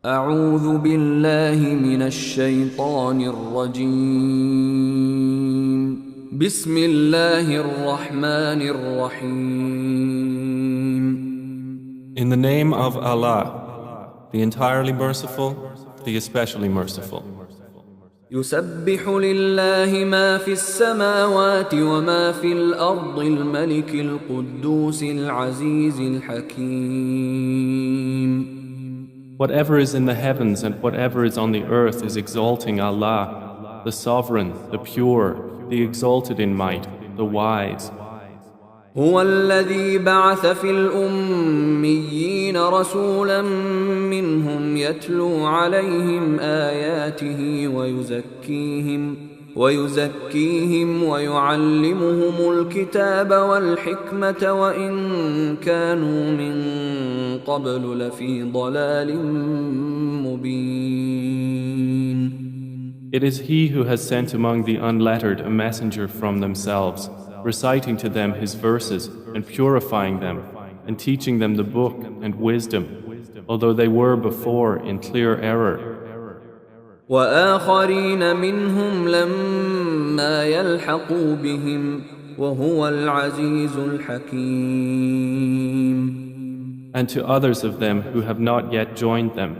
أعوذ بالله من الشيطان الرجيم. بسم الله الرحمن الرحيم. In the name of Allah, the entirely merciful, the especially merciful. يسبح لله ما في السماوات وما في الأرض الملك القدوس العزيز الحكيم. Whatever is in the heavens and whatever is on the earth is exalting Allah, the sovereign, the pure, the exalted in might, the wise. هو الذي بعث في الأميين رسولا منهم يتلو عليهم آياته ويزكيهم ويعلمهم الكتاب والحكمة وإن كانوا من قبل لفي ضلال مبين. It is He who has sent among the unlettered a messenger from themselves, reciting to them His verses and purifying them and teaching them the book and wisdom, although they were before in clear error. وآخرين منهم لما يلحقوا بهم وهو العزيز الحكيم. And to others of them who have not yet joined them,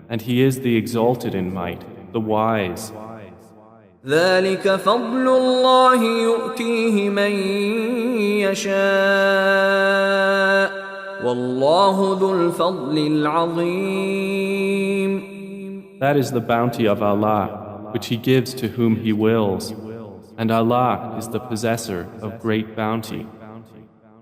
and He is the exalted in might, the wise. ذلك فضل الله يؤتيه من يشاء والله ذو الفضل العظيم. That is the bounty of Allah, which He gives to whom He wills, and Allah is the possessor of great bounty.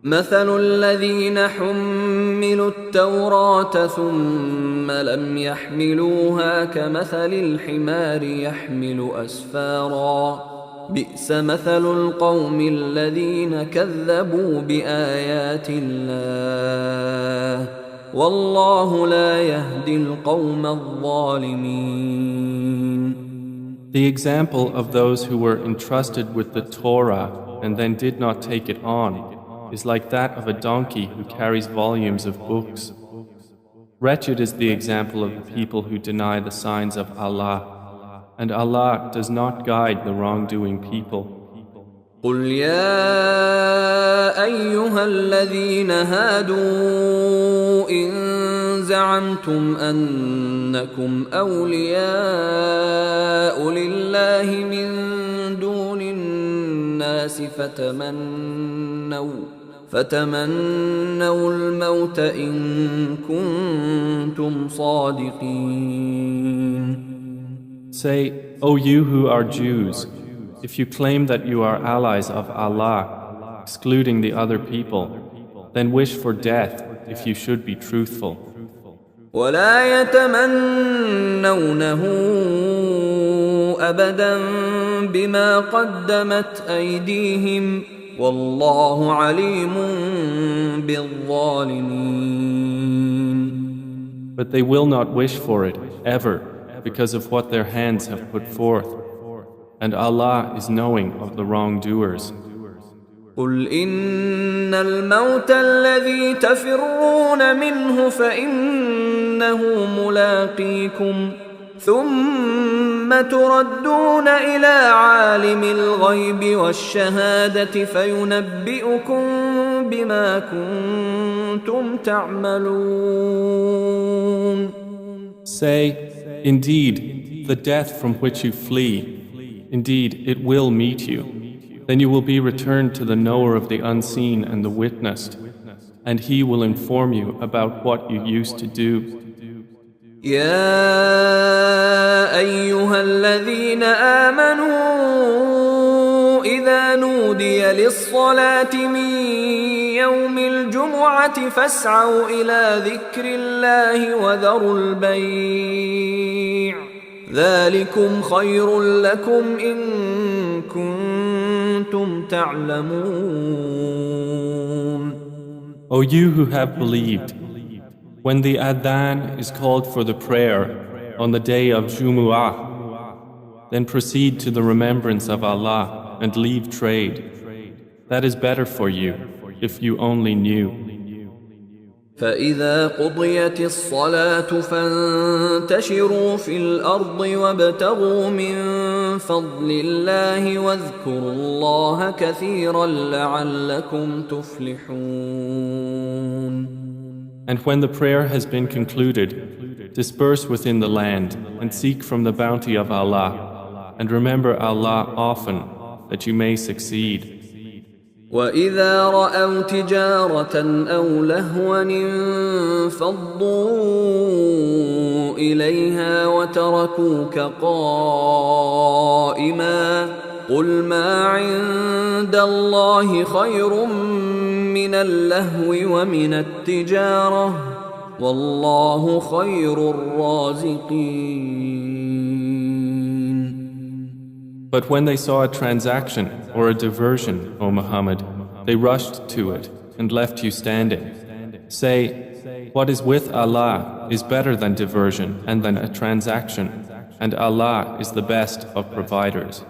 مثل الذين حملوا التوراة ثم لم يحملوها كمثل الحمار يحمل أسفارا بئس مثل القوم الذين كذبوا بآيات الله والله لا يهدي القوم الظالمين. The example of those who were entrusted with the Torah and then did not take it on is like that of a donkey who carries volumes of books. Wretched is the example of the people who deny the signs of Allah, and Allah does not guide the wrongdoing people. قل يا أيها الذين هادوا إن زعمتم أنكم أولياء لله من دون الناس فتمنوا الموت إن كنتم صادقين. Say, O you who are Jews, if you claim that you are allies of Allah, excluding the other people, then wish for death if you should be truthful. ولا يتمنونه أبدا بما قدمت أيديهم والله عليم بالظالمين. But they will not wish for it ever because of what their hands have put forth, and Allah is knowing of the wrongdoers. قل إن الموت الذي تفرون منه فإنه ملاقيكم ثم تردون إلى عالم الغيب والشهادة فينبئكم بما كنتم تعملون. Say, indeed, the death from which you flee, indeed, it will meet you. Then you will be returned to the knower of the unseen and the witnessed, and he will inform you about what you used to do. يا أيها الذين آمنوا إذا نودي للصلاة من يوم الجمعة فاسعوا إلى ذكر الله وذروا البيع ذلكم خير لكم إن كنتم تعلمون. O you who have believed, when the adhan is called for the prayer on the day of Jumu'ah, then proceed to the remembrance of Allah and leave trade. That is better for you if you only knew. فإذا قضيت الصلاة فانتشروا في الأرض وابتغوا من فضل الله واذكروا الله كثيرا لعلكم تفلحون. And when the prayer has been concluded, disperse within the land and seek from the bounty of Allah, and remember Allah often that you may succeed. وَإِذَا رَأَوْا تِجَارَةً أَوْ لَهْوًا انفَضُّوا إِلَيْهَا وَتَرَكُوكَ قَائِمًا قُلْ مَا عِندَ اللَّهِ خَيْرٌ مِّنَ اللَّهْوِ وَمِنَ التِّجَارَةِ وَاللَّهُ خَيْرُ الرَّازِقِينَ. But when they saw a transaction or a diversion, O Muhammad, they rushed to it and left you standing. Say, what is with Allah is better than diversion and than a transaction, and Allah is the best of providers.